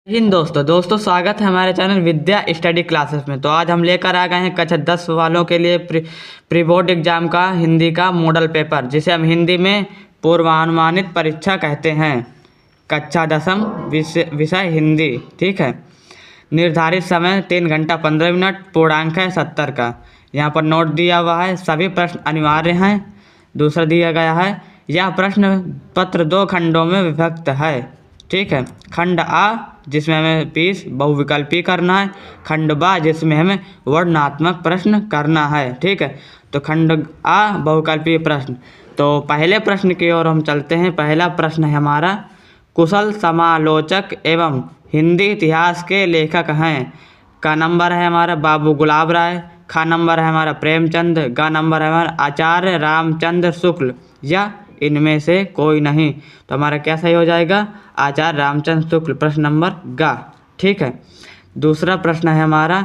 हिंद दोस्तों स्वागत है हमारे चैनल विद्या स्टडी क्लासेस में। तो आज हम लेकर आ गए हैं कक्षा 10 वालों के लिए प्री बोर्ड एग्जाम का हिंदी का मॉडल पेपर, जिसे हम हिंदी में पूर्वानुमानित परीक्षा कहते हैं। कक्षा 10 विषय हिंदी। ठीक है। निर्धारित समय 3 घंटा 15 मिनट। पूर्णांक है 70 का। यहाँ पर नोट दिया हुआ है। सभी प्रश्न अनिवार्य हैं। दूसरा दिया गया है, यह प्रश्न पत्र 2 खंडों में विभक्त है। ठीक है। खंड आ जिसमें हमें 20 बहुविकल्पी करना है। खंड बा जिसमें हमें वर्णनात्मक प्रश्न करना है। ठीक है। तो खंड आ बहुविकल्पी प्रश्न। तो पहले प्रश्न की ओर हम चलते हैं। पहला प्रश्न है हमारा, कुशल समालोचक एवं हिंदी इतिहास के लेखक हैं। का नंबर है हमारा बाबू गुलाब राय। खा नंबर है हमारा प्रेमचंद। गा नंबर है हमारा आचार्य रामचंद्र शुक्ल, या इनमें से कोई नहीं। तो हमारा क्या सही हो जाएगा? आचार्य रामचंद्र शुक्ल, प्रश्न नंबर गा। ठीक है। दूसरा प्रश्न है हमारा,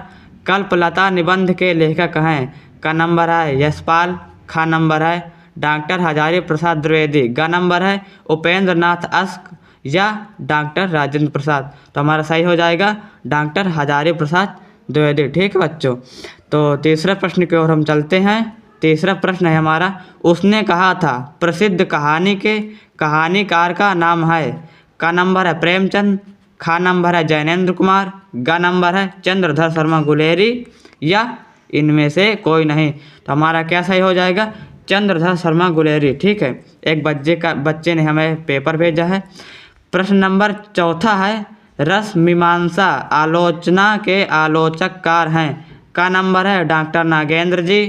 कल्पलता निबंध के लेखक हैं। का नंबर है यशपाल। खा नंबर है डॉक्टर हजारी प्रसाद द्विवेदी। गा नंबर है उपेंद्र नाथ अस्क, या डॉक्टर राजेंद्र प्रसाद। तो हमारा सही हो जाएगा डॉक्टर हजारी प्रसाद द्विवेदी। ठीक है बच्चों। तो तीसरे प्रश्न की ओर हम चलते हैं। तीसरा प्रश्न है हमारा, उसने कहा था प्रसिद्ध कहानी के कहानीकार का नाम है। का नंबर है प्रेमचंद। खा नंबर है जैनेन्द्र कुमार। गा नंबर है चंद्रधर शर्मा गुलेरी, या इनमें से कोई नहीं। तो हमारा क्या सही हो जाएगा? चंद्रधर शर्मा गुलेरी। ठीक है। एक बच्चे ने हमें पेपर भेजा है। प्रश्न नंबर चौथा है, रस मीमांसा आलोचना के आलोचककार हैं। का नंबर है डॉक्टर नागेंद्र जी।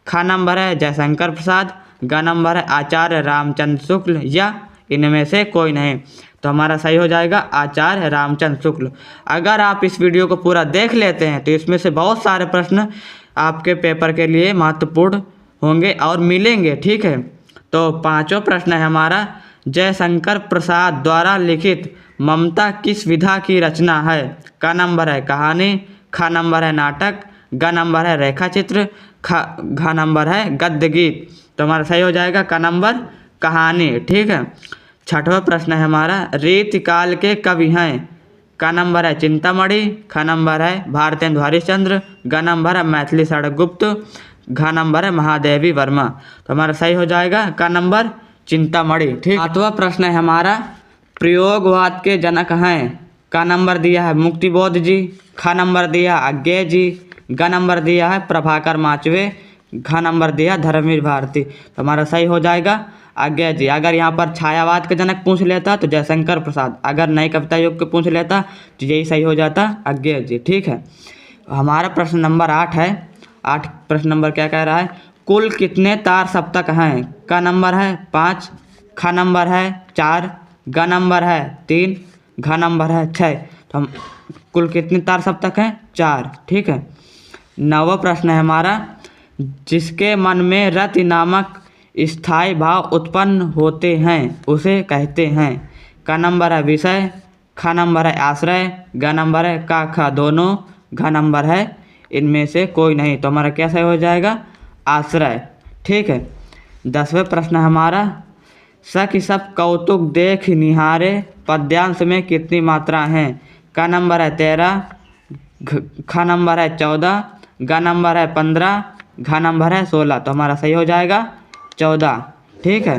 खा नंबर है जयशंकर प्रसाद। गा नंबर है आचार्य रामचंद्र शुक्ल, या इनमें से कोई नहीं। तो हमारा सही हो जाएगा आचार्य रामचंद्र शुक्ल। अगर आप इस वीडियो को पूरा देख लेते हैं तो इसमें से बहुत सारे प्रश्न आपके पेपर के लिए महत्वपूर्ण होंगे और मिलेंगे। ठीक है। तो पांचवा प्रश्न है हमारा, जयशंकर प्रसाद द्वारा लिखित ममता किस विधा की रचना है। का नंबर है कहानी। खा नंबर है नाटक। गा नंबर है रेखा चित्र। घा नंबर है गद्य गीत। तो हमारा सही हो जाएगा का नंबर कहानी। ठीक है। छठवां प्रश्न है हमारा, रीतिकाल के कवि हैं। का नंबर है चिंतामणि। खा नंबर है भारतेंदु हरिश्चंद्र। गा नंबर है मैथिली शरण गुप्त। घा नंबर है महादेवी वर्मा। तो हमारा सही हो जाएगा का नंबर चिंतामणि। ठीक। सातवां प्रश्न है हमारा, प्रयोगवाद के जनक हैं। का नंबर दिया है मुक्तिबोध जी। खा नंबर दिया है अज्ञेय जी। गा नंबर दिया है प्रभाकर माचवे। घा नंबर दिया धर्मवीर भारती। तो हमारा सही हो जाएगा अज्ञेय जी। अगर यहाँ पर छायावाद के जनक पूछ लेता तो जयशंकर प्रसाद। अगर नई कविता युग के पूछ लेता तो यही सही हो जाता अज्ञेय जी। ठीक है। हमारा प्रश्न नंबर 8 है। 8 प्रश्न नंबर क्या कह रहा है, कुल कितने तार सप्तक हैं। का नंबर है 5। खा नंबर है 4। गा नंबर है 3। घा नंबर है 6। तो हम कुल कितने तार सप्तक हैं? 4। ठीक है। 9वां प्रश्न है हमारा, जिसके मन में रति नामक स्थायी भाव उत्पन्न होते हैं उसे कहते हैं। का नंबर है विषय। खा नंबर है आश्रय। गा नंबर है का खा दोनों। घा नंबर है इनमें से कोई नहीं। तो हमारा क्या सही हो जाएगा? आश्रय। ठीक है। 10वें प्रश्न हमारा, सखी सब कौतुक देख निहारे पद्यांश में कितनी मात्रा हैं। का नंबर है 13। खा नंबर है 14। गा नंबर है 15। घा नंबर है 16। तो हमारा सही हो जाएगा 14। ठीक है।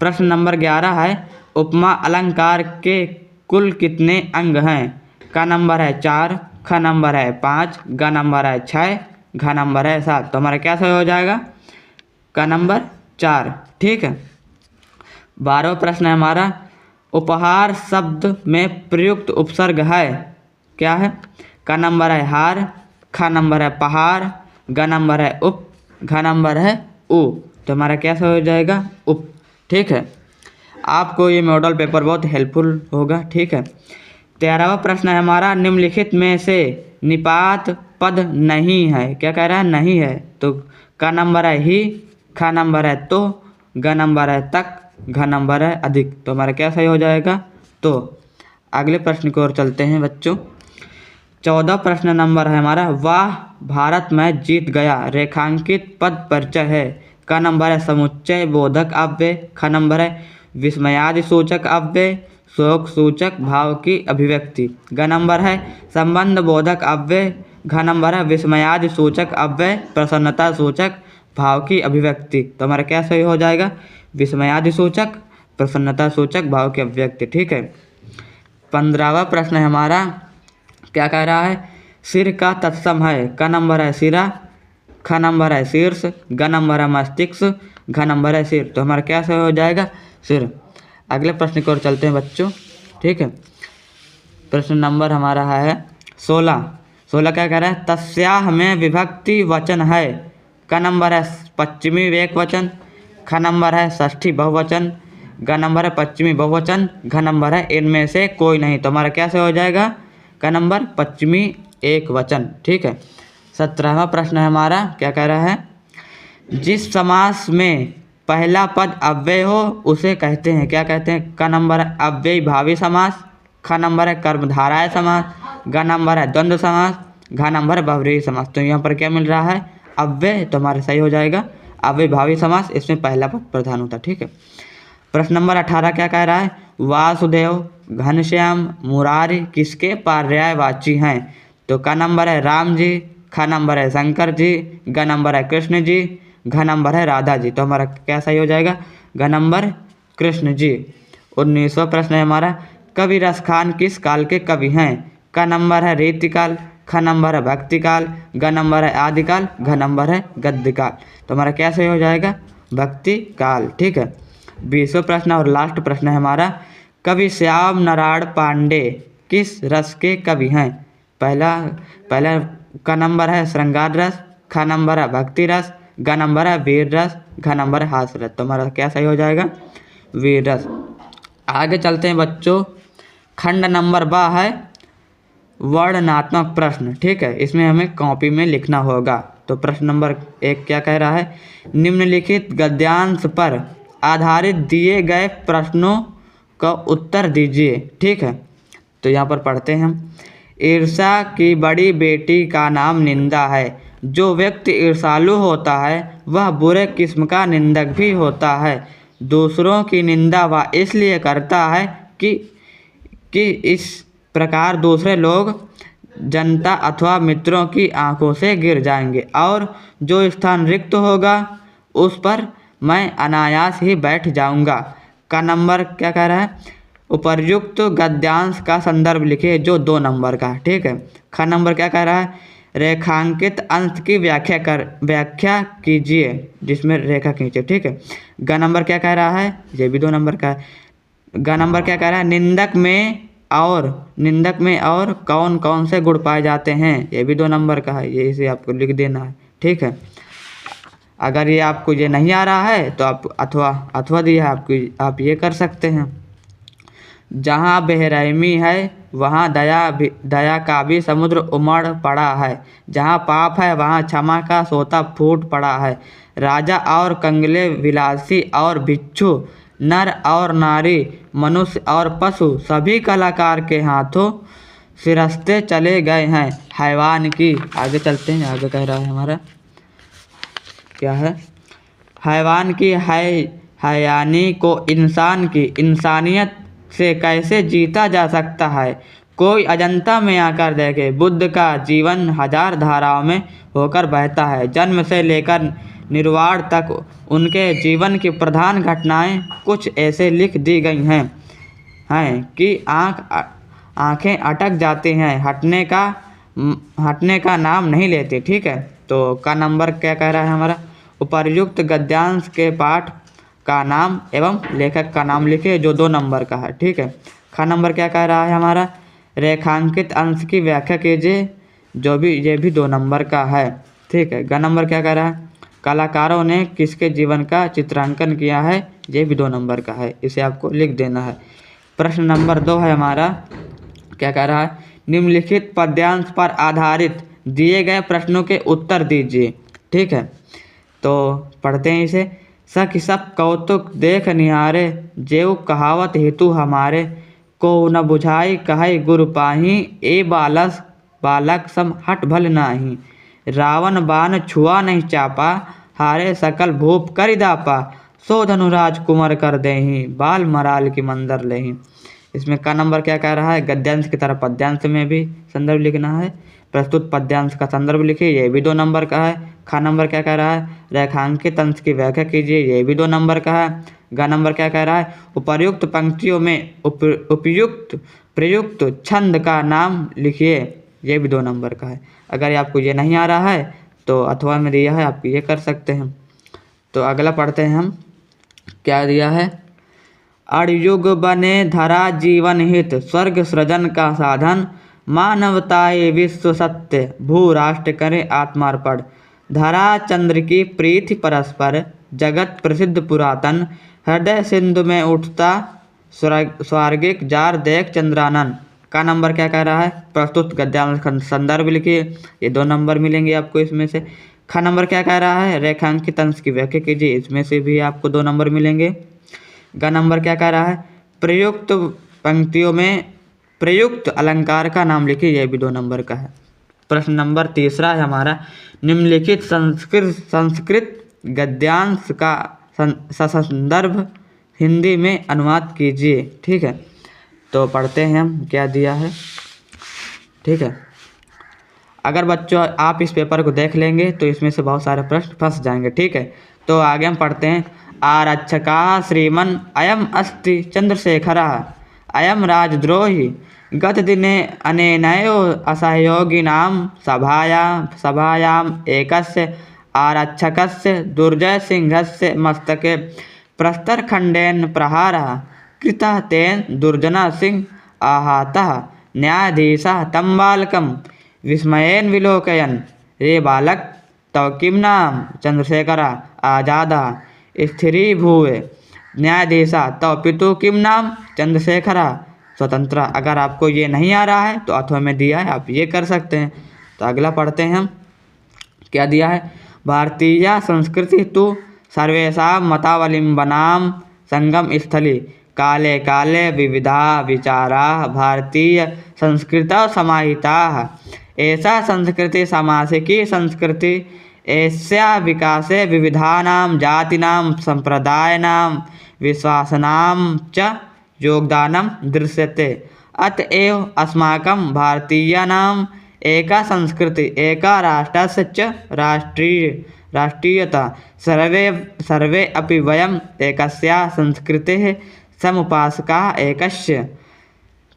प्रश्न नंबर 11 है, उपमा अलंकार के कुल कितने अंग हैं। का नंबर है 4। खा नंबर है 5। गा नंबर है 6। घा नंबर है 7। तो हमारा क्या सही हो जाएगा? का नंबर 4। ठीक है। 12वां प्रश्न है हमारा, उपहार शब्द में प्रयुक्त उपसर्ग है। क्या है? का नंबर है हार। खा नंबर है पहाड़। गा नंबर है उप। घा नंबर है उ। तो हमारा क्या सही हो जाएगा? उप। ठीक है। आपको ये मॉडल पेपर बहुत हेल्पफुल होगा। ठीक है। 13वां प्रश्न है हमारा, निम्नलिखित में से निपात पद नहीं है। क्या कह रहा है? नहीं है। तो का नंबर है ही। खा नंबर है तो। गा नंबर है तक। घा नंबर है अधिक। तो हमारा क्या सही हो जाएगा? तो अगले प्रश्न की ओर चलते हैं बच्चों। 14 प्रश्न नंबर है हमारा, वाह भारत में जीत गया रेखांकित पद परिचय है। का नंबर है समुच्चय बोधक अव्यय। खा नंबर है विस्मयादि सूचक अव्यय। शोक सूचक भाव की अभिव्यक्ति। ग नंबर है संबंध बोधक अव्यय। घ नंबर है विस्मयादि सूचक अव्यय प्रसन्नता सूचक भाव की अभिव्यक्ति। तो हमारा क्या सही हो जाएगा? विस्मयादि सूचक प्रसन्नता सूचक भाव की अभिव्यक्ति। ठीक है। 15वां प्रश्न है हमारा, क्या कह रहा है? सिर का तत्सम है। क नंबर है सिरा, ख नंबर है शीर्ष, ग नंबर है मस्तिष्क, घ नंबर है सिर। तो हमारा क्या सही हो जाएगा? सिर। अगले प्रश्न की ओर चलते हैं बच्चों। ठीक है। प्रश्न नंबर हमारा है 16। 16 क्या कह रहा है? तस्याह में विभक्ति वचन है। क नंबर है पश्चिमी एक वचन, ख नंबर है षष्ठी बहुवचन, ग नंबर है पश्चिमी बहुवचन, घ नंबर है इनमें से कोई नहीं। तो हमारा क्या से हो जाएगा? क नंबर पश्चिमी एक वचन। ठीक है। 17वां प्रश्न है हमारा, क्या कह रहा है? जिस समास में पहला पद अव्यय हो उसे कहते हैं, क्या कहते हैं? क नंबर है अव्ययी भावी समास, ख नंबर है कर्मधारय समास, ग नंबर है द्वंद्व समास, घ नंबर है बहुव्रीहि समास। तो यहाँ पर क्या मिल रहा है? अव्यय। तो हमारा सही हो जाएगा अव्ययी भावी समास, इसमें पहला पद प्रधान होता है। ठीक है। प्रश्न नंबर 18 क्या कह रहा है? वासुदेव, घनश्याम, मुरारी किसके पर्यायवाची हैं? तो क नंबर है राम जी, ख नंबर है शंकर जी, ग नंबर है कृष्ण जी, घ नंबर है राधा जी। तो हमारा क्या सही हो जाएगा? घ नंबर कृष्ण जी। 19वां प्रश्न है हमारा, कवि रसखान किस काल के कवि हैं? क नंबर है रीतिकाल, ख नंबर है भक्तिकाल, ग नंबर है आदिकाल, घ नंबर है गद्यकाल। तो हमारा क्या सही हो जाएगा? भक्तिकाल। ठीक है। 20वां प्रश्न और लास्ट प्रश्न है हमारा, कवि श्याम नारायण पांडे किस रस के कवि हैं? पहला का नंबर है श्रृंगार रस, ख नंबर है भक्ति रस, ग नंबर है वीर रस, घ नंबर है हास्य रस। तो हमारा क्या सही हो जाएगा? वीर रस। आगे चलते हैं बच्चों। खंड नंबर 12 है वर्णनात्मक प्रश्न। ठीक है। इसमें हमें कॉपी में लिखना होगा। तो प्रश्न नंबर 1 क्या कह रहा है? निम्नलिखित गद्यांश पर आधारित दिए गए प्रश्नों का उत्तर दीजिए। ठीक है। तो यहाँ पर पढ़ते हैं हम। ईर्ष्या की बड़ी बेटी का नाम निंदा है। जो व्यक्ति ईर्ष्यालु होता है वह बुरे किस्म का निंदक भी होता है। दूसरों की निंदा वह इसलिए करता है कि इस प्रकार दूसरे लोग जनता अथवा मित्रों की आंखों से गिर जाएंगे और जो स्थान रिक्त होगा उस पर मैं अनायास ही बैठ जाऊंगा। का नंबर क्या कह रहा है? उपर्युक्त गद्यांश का संदर्भ लिखिए जो 2 नंबर का है। ठीक है। ख नंबर क्या कह रहा है? रेखांकित अंश की व्याख्या कीजिए जिसमें रेखा खींचे। ठीक है। ग नंबर क्या कह रहा है? ये भी 2 नंबर का है। ग नंबर क्या कह रहा है? निंदक में और कौन कौन से गुण पाए जाते हैं? ये भी 2 नंबर का है। ये इसे आपको लिख देना है। ठीक है। अगर ये आपको ये नहीं आ रहा है तो आप अथवा दिया है आपको, आप ये कर सकते हैं। जहाँ बेरहमी है वहाँ दया का भी समुद्र उमड़ पड़ा है। जहाँ पाप है वहाँ क्षमा का सोता फूट पड़ा है। राजा और कंगले, विलासी और भिक्षु, नर और नारी, मनुष्य और पशु सभी कलाकार के हाथों सिरस्ते चले गए हैं। हैवान की, आगे चलते हैं। आगे कह रहा है हमारा क्या है? हैवान की हयानी को इंसान की इंसानियत से कैसे जीता जा सकता है? कोई अजंता में आकर देखे। बुद्ध का जीवन 1000 धाराओं में होकर बहता है। जन्म से लेकर निर्वाण तक उनके जीवन की प्रधान घटनाएं कुछ ऐसे लिख दी गई हैं कि आंखें अटक जाती हैं, हटने का नाम नहीं लेती। ठीक है। तो का नंबर क्या कह रहा है हमारा? उपर्युक्त गद्यांश के पाठ का नाम एवं लेखक का नाम लिखे जो 2 नंबर का है। ठीक है। ख नंबर क्या कह रहा है हमारा? रेखांकित अंश की व्याख्या कीजिए ये भी 2 नंबर का है। ठीक है। ग नंबर क्या कह रहा है? कलाकारों ने किसके जीवन का चित्रांकन किया है? ये भी 2 नंबर का है। इसे आपको लिख देना है। प्रश्न नंबर 2 है हमारा, क्या कह रहा है? निम्नलिखित पद्यांश पर आधारित दिए गए प्रश्नों के उत्तर दीजिए। ठीक है। तो पढ़ते हैं इसे। सखी सब कौतुक देख निहारे, जेऊ कहावत हेतु हमारे, को न बुझाई कहे गुरु पाही, ए बालक सम हट भल नाही। रावण बाण छुआ नहीं चापा, हारे सकल भूप करि दापा, सो धनुराज कुंवर कर देही, बाल मराल की मंदर लेही। इसमें का नंबर क्या कह रहा है, गद्यांश की तरह पद्यांश में भी संदर्भ लिखना है। प्रस्तुत पद्यांश का संदर्भ लिखिए, ये भी 2 नंबर का है। खा नंबर क्या कह रहा है, रेखांकित अंश की व्याख्या कीजिए, ये भी 2 नंबर का है। ग नंबर क्या कह रहा है, उपर्युक्त पंक्तियों में उपयुक्त प्रयुक्त छंद का नाम लिखिए, ये भी 2 नंबर का है। अगर आपको ये नहीं आ रहा है तो अथवा में दिया है, आप ये कर सकते हैं। तो अगला पढ़ते हैं हम, क्या दिया है, अड़युग बने धरा जीवन हित, स्वर्ग सृजन का साधन, मानवताए विश्व सत्य, भू राष्ट्र करे आत्मार्पण, धरा चंद्र की प्रीति परस्पर, जगत प्रसिद्ध पुरातन, हृदय सिंधु में उठता स्वर्गिक जार देख चंद्रानन। का नंबर क्या कह रहा है, प्रस्तुत गद्यांश संदर्भ लिखिए, ये 2 नंबर मिलेंगे आपको इसमें से। ख नंबर क्या कह रहा है, रेखांकित अंश की व्याख्या कीजिए, इसमें से भी आपको 2 नंबर मिलेंगे। ग नंबर क्या कह रहा है, प्रयुक्त पंक्तियों में प्रयुक्त अलंकार का नाम लिखिए, यह भी 2 नंबर का है। प्रश्न नंबर 3 है हमारा, निम्नलिखित संस्कृत गद्यांश का ससंदर्भ हिंदी में अनुवाद कीजिए। ठीक है, तो पढ़ते हैं हम, क्या दिया है। ठीक है, अगर बच्चों आप इस पेपर को देख लेंगे तो इसमें से बहुत सारे प्रश्न फंस जाएंगे। ठीक है, तो आगे हम पढ़ते हैं। आरक्षका श्रीमन अयम अस्ति चंद्रशेखरः, अयम राजद्रोही गत दिने अनेनैव असहयोगिनां सभायाम् एकस्य आरक्षकस्य दुर्जय सिंहस्य मस्तके प्रस्तरखण्डेन प्रहारः कृतः तेन दुर्जना सिंह आहतः, न्यायाधीशः तं बालकं विस्मयेन विलोकयन्, रे बालक तव किं नाम, चंद्रशेखरः आजादः, स्थिरीभूवे, न्यायाधीशः तव पितुः किं नाम, चंद्रशेखरः स्वतंत्र। अगर आपको ये नहीं आ रहा है तो अथवा में दिया है, आप ये कर सकते हैं। तो अगला पढ़ते हैं हम, क्या दिया है, भारतीय संस्कृति तो सर्वेषां मतावलंबनां संगम स्थली, काले काले विविधा विचारा भारतीय संस्कृतौ समाहिताः, ऐसा संस्कृति सामासिकी संस्कृति, ऐस्या विकासे विविधानां जातीनां संप्रदायानां विश्वासानां च योगदानं दृश्यते, अतएव अस्माकं भारतीयानाम् एका संस्कृति एका राष्ट्रस्य च राष्ट्रीयता, सर्वे अपि वयम् एकस्याः संस्कृतेः समुपासकाः एकस्य।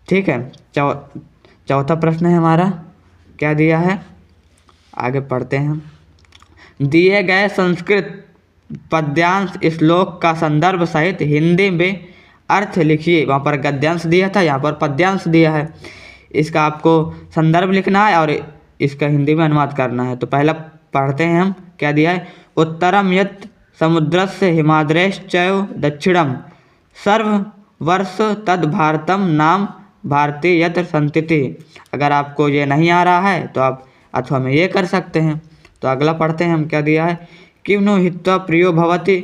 ठीक है, चौथा प्रश्न है हमारा, क्या दिया है, आगे पढ़ते हैं। दिए गए संस्कृत पद्यांश श्लोक का संदर्भ सहित हिंदी में अर्थ लिखिए। वहाँ पर गद्यांश दिया था, यहाँ पर पद्यांश दिया है। इसका आपको संदर्भ लिखना है और इसका हिंदी में अनुवाद करना है। तो पहला पढ़ते हैं हम, क्या दिया है, उत्तरम यत् समुद्रस्य हिमाद्रेश्चैव दक्षिणम सर्ववर्ष तद भारतम नाम भारतीय यत्र संतिति। अगर आपको ये नहीं आ रहा है तो आप अथवा में ये कर सकते हैं। तो अगला पढ़ते हैं हम, क्या दिया है, किम नु हित्वा प्रियो भवति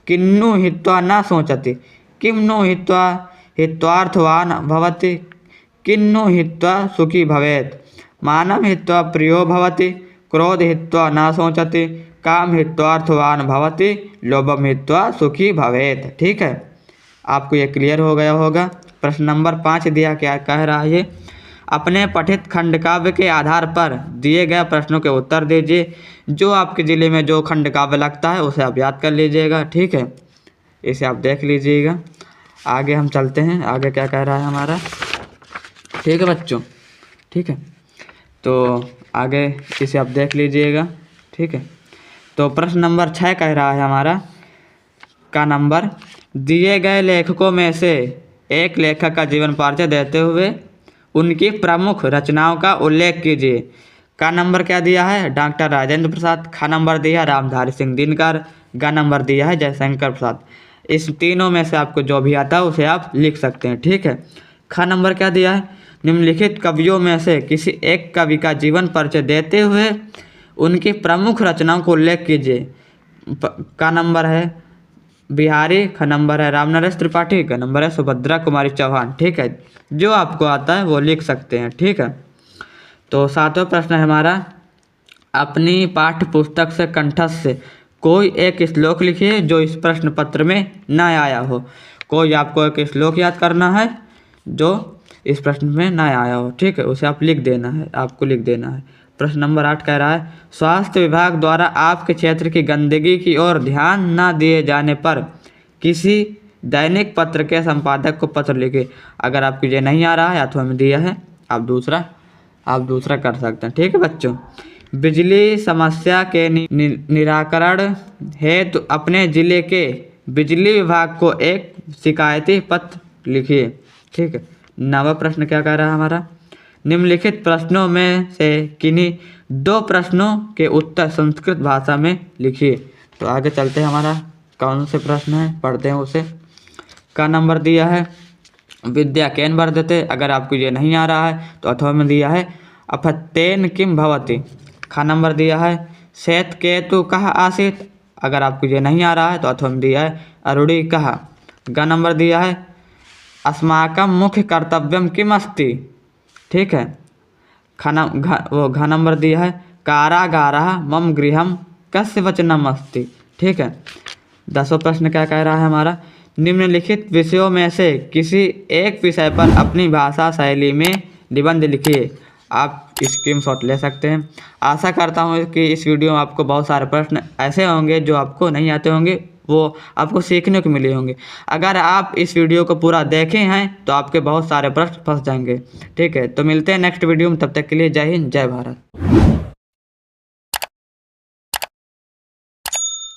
किन्नु हित्वा न सोचति, किम नु हित्वा हित्वार्थवान भवति किन्नु हित्वा सुखी भवेत्, मानम हित्वा प्रियो भवति क्रोध हित्वा न सोचति, काम हित्वार्थवान भवति लोभम हित्वा सुखी भवेत्। ठीक है, आपको ये क्लियर हो गया होगा। प्रश्न नंबर 5 दिया, क्या कह रहा है ये, अपने पठित खंड काव्य के आधार पर दिए गए प्रश्नों के उत्तर दीजिए। जो आपके ज़िले में जो खंड काव्य लगता है उसे आप याद कर लीजिएगा। ठीक है, इसे आप देख लीजिएगा। आगे हम चलते हैं, आगे क्या कह रहा है हमारा। ठीक है बच्चों, ठीक है, तो आगे इसे आप देख लीजिएगा। ठीक है, तो प्रश्न नंबर 6 कह रहा है हमारा, का नंबर, दिए गए लेखकों में से एक लेखक का जीवन परिचय देते हुए उनकी प्रमुख रचनाओं का उल्लेख कीजिए। का नंबर क्या दिया है, डॉक्टर राजेंद्र प्रसाद। खा नंबर दिया है रामधारी सिंह दिनकर। गा नंबर दिया है जयशंकर प्रसाद। इस तीनों में से आपको जो भी आता है उसे आप लिख सकते हैं। ठीक है, खा नंबर क्या दिया है, निम्नलिखित कवियों में से किसी एक कवि का जीवन परिचय देते हुए उनकी प्रमुख रचनाओं को उल्लेख कीजिए। का नंबर है बिहारी। ख नंबर है रामनरेश त्रिपाठी। का नंबर है सुभद्रा कुमारी चौहान। ठीक है, जो आपको आता है वो लिख सकते हैं। ठीक है, तो 7वां प्रश्न है हमारा, अपनी पाठ्य पुस्तक से कंठस्थ कोई एक श्लोक लिखिए जो इस प्रश्न पत्र में न आया हो। कोई आपको एक श्लोक याद करना है जो इस प्रश्न में ना आया हो, ठीक है, उसे आप लिख देना है, आपको लिख देना है। प्रश्न नंबर 8 कह रहा है, स्वास्थ्य विभाग द्वारा आपके क्षेत्र की गंदगी की ओर ध्यान न दिए जाने पर किसी दैनिक पत्र के संपादक को पत्र लिखे। अगर आपको ये नहीं आ रहा है या तो हमें दिया है, आप दूसरा कर सकते हैं, ठीक है बच्चों। बिजली समस्या के निराकरण हेतु अपने जिले के बिजली विभाग को एक शिकायती पत्र लिखिए, ठीक है। 9वां प्रश्न क्या कह रहा है हमारा, निम्नलिखित प्रश्नों में से किन्हीं 2 प्रश्नों के उत्तर संस्कृत भाषा में लिखिए। तो आगे चलते हैं, हमारा कौन से प्रश्न है पढ़ते हैं उसे। का नंबर दिया है विद्या केन वर्धते। अगर आपको ये नहीं आ रहा है तो अथवा में दिया है अपत्येन किम भवति। खा नंबर दिया है श्वेत केतु कः आसीत्। अगर आपको ये नहीं आ रहा है तो अथवा में दिया है अरुणि कः। ग नंबर दिया है अस्माकं मुख्य कर्तव्यम किम अस्ति, ठीक है। घ नंबर दिया है कारागारः मम गृहम कस्य वचनम अस्ति, ठीक है। 10वां प्रश्न क्या कह रहा है हमारा, निम्नलिखित विषयों में से किसी एक विषय पर अपनी भाषा शैली में निबंध लिखिए। आप स्क्रीनशॉट ले सकते हैं। आशा करता हूँ कि इस वीडियो में आपको बहुत सारे प्रश्न ऐसे होंगे जो आपको नहीं आते होंगे, वो आपको सीखने को मिले होंगे। अगर आप इस वीडियो को पूरा देखे हैं तो आपके बहुत सारे प्रश्न फंस जाएंगे, ठीक है। तो मिलते हैं नेक्स्ट वीडियो में, तब तक के लिए जय हिंद जय भारत।